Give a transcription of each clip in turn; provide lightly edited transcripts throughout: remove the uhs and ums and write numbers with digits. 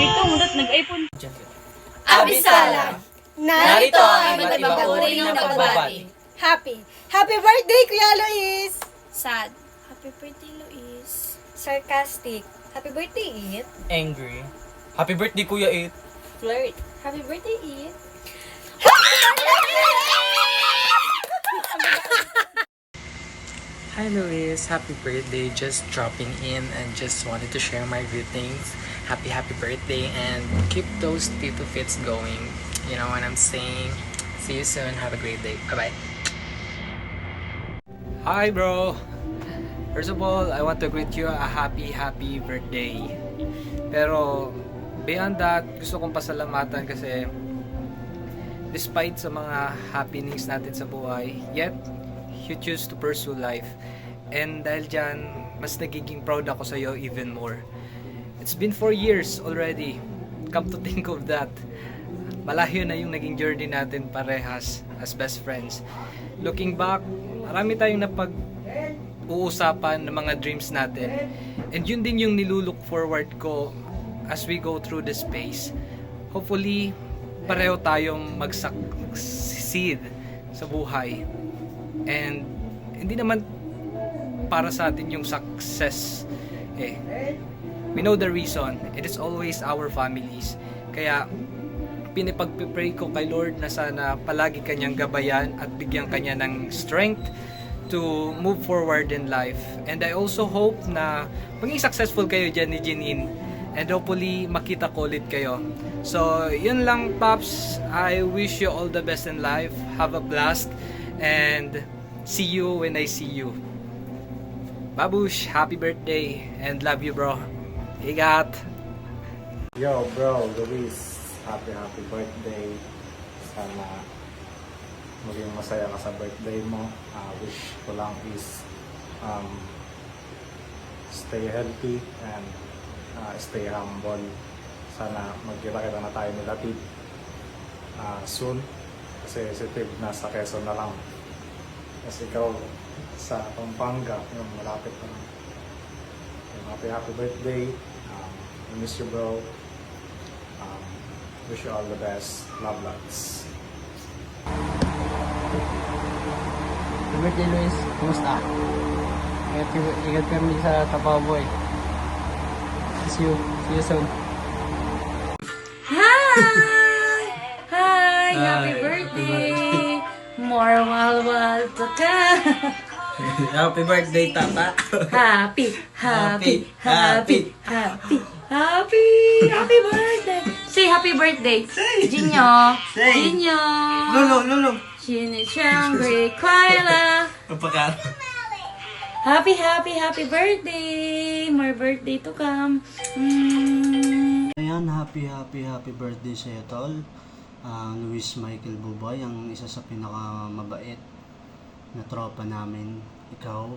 Ito, mulat nag-iPhone. Abisalam! Narito ang iba't ibang uri ng pagbabati. Happy birthday, Kuya Luis! Sad. Happy birthday, Luis. Sarcastic. Happy birthday, It. Angry. Happy birthday, Kuya It. Flirt. Happy birthday, It. Hi, Luis. Happy birthday. Just dropping in and just wanted to share my greetings. Happy birthday and keep those Tito Fits going. You know what I'm saying? See you soon. Have a great day. Bye-bye. Hi, bro. First of all, I want to greet you a happy birthday. Pero beyond that, gusto kong pasalamatan kasi despite sa mga happenings natin sa buhay, yet you choose to pursue life. And dahil dyan, mas nagiging proud ako sa iyo even more. It's been 4 years already. Come to think of that. Malayo na yung naging journey natin parehas as best friends. Looking back, marami tayong uusapan ng mga dreams natin. And yun din yung nilulook forward ko as we go through the space. Hopefully, pareho tayong mag-succeed sa buhay. And hindi naman para sa atin yung success. We know the reason. It is always our families. Kaya pinipagpipray ko kay Lord na sana palagi kanyang gabayan at bigyan kanya ng strength to move forward in life. And I also hope na maging successful kayo dyan ni Janine. And hopefully makita ko ulit kayo. So yun lang, Pops. I wish you all the best in life. Have a blast. And see you when I see you. Babush, happy birthday. And love you, bro. Ingat. Yo bro, Luis, happy birthday. Sana maging masaya ka sa birthday mo. Wish ko lang is stay healthy and stay humble. Sana magkita-kita na tayo nila soon. Kasi si Tib nasa Quezon na lang. Kasi ikaw sa Pampanga, yung malapit na. Happy birthday. I miss you, bro. Wish you all the best. Love lots. Happy birthday, Luis. Kumusta? Ingat kami sa Tapaw Boy. See you soon. Hi! Happy birthday! More walwal to ka! Happy birthday, Tata. Happy birthday! Say happy birthday! Jinyo! Jinyo! Lolo. 新年生日快乐 Kapag Happy birthday! More birthday to come. Ayan, happy birthday sa iyo, tol. Luis Michael Buboy, ang isa sa pinakamabait na tropa namin, ikaw.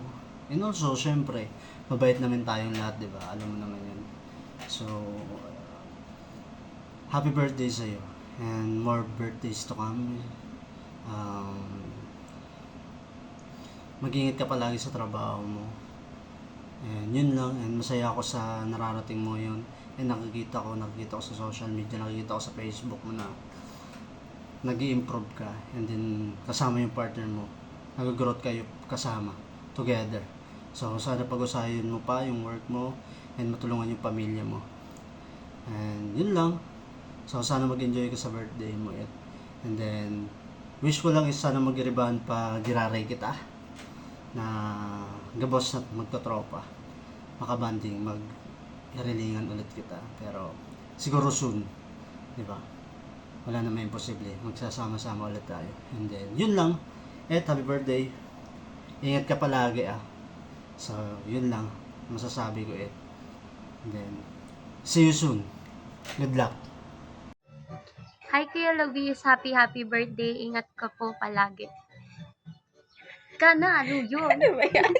And also, syempre, mabait namin tayong lahat, di ba? Alam mo naman yun. So, happy birthday sa iyo. And more birthdays to come. Mag-ingat ka palagi sa trabaho mo. And yun lang. And masaya ako sa nararating mo yun. And nakikita ko sa social media, nakikita ko sa Facebook mo na nag-i-improve ka. And then, kasama yung partner mo. Nag-growth kayo kasama. Together. So, sana pag-usahin mo pa yung work mo and matulungan yung pamilya mo. And yun lang. So, sana mag-enjoy ka sa birthday mo. And then, wish ko lang is sana mag-iribahan pa giraray kita na gabos at magkatropa. Makabanding, mag-irilingan ulit kita. Pero, siguro soon. Diba? Wala naman imposible. Magsasama-sama ulit tayo. And then, yun lang. Happy birthday. Ingat ka palagi So, yun lang. Masasabi ko And then, see you soon. Good luck. Hi Kuya Luis, happy birthday. Ingat ka po palagi. Ano yun? Ano ba yan?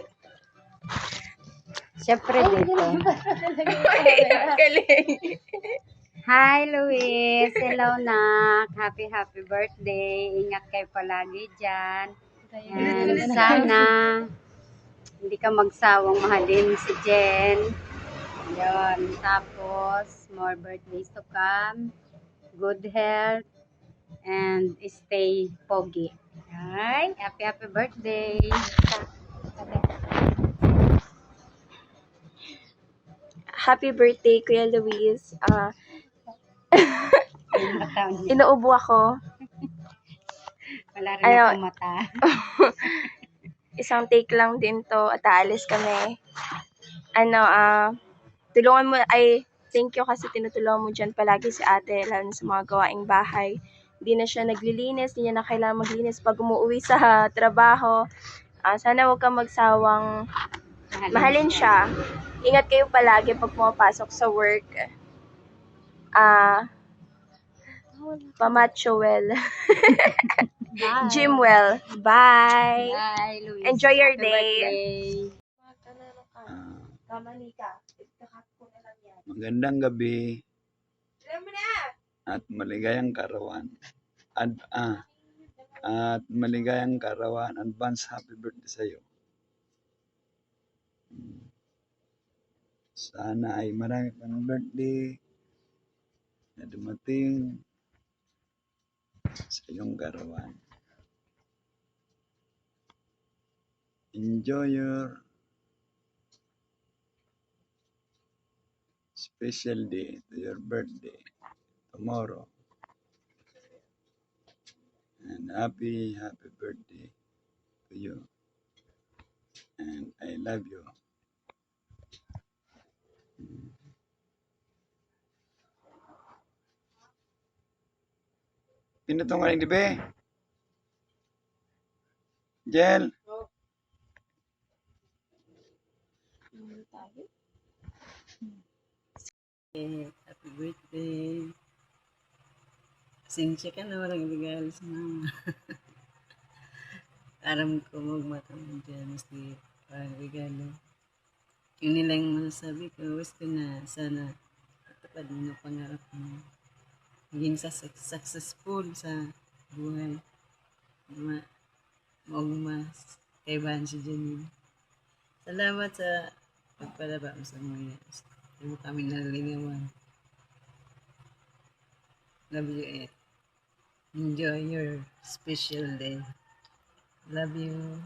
Siyempre dito. Galing. Hi Luis, hello nak. Happy birthday. Ingat kayo palagi dyan. And sana hindi ka magsawang mahalin si Jen. Yun. Tapos more birthdays to come, good health, and stay pogi. Alright, happy birthday. Happy birthday, Kuya Luis. Inuubo ako. Wala rin Ano, akong mata. isang take lang din to at aalis kami. Tulungan mo, thank you kasi tinutulungan mo dyan palagi si ate, lalo na sa mga gawaing bahay. Hindi na siya naglilinis, hindi niya na kailangan maglinis pag umuwi sa trabaho. Sana huwag kang magsawang mahalin siya. Ingat kayo palagi pag pumapasok sa work. Pamacho well. Bye. Gym well. Bye. Bye, Luis. Enjoy your Happy day. Magandang gabi at maligayang karawan. At maligayang karawan. Advance happy birthday sa iyo. Sana ay marami pang birthday na dumating sa iyong karawan. Enjoy your special day to your birthday tomorrow. And happy birthday to you. And I love you. Pinutong ka rin, di ba? Jel? Happy birthday. Pasensya ka na walang regalo sa mama. Aram ko magmatamang dyan. Mesti walang regalo. Yun nila yung masasabi ko. Wish ko na sana matupad mo na pangarap mo. Maging successful sa buhay. Mas kaibahan si Janine. Salamat sa pagpalaba mo sa mga yes. Hindi mo kami nalilinawan. Love you, Ed. Enjoy your special day. Love you.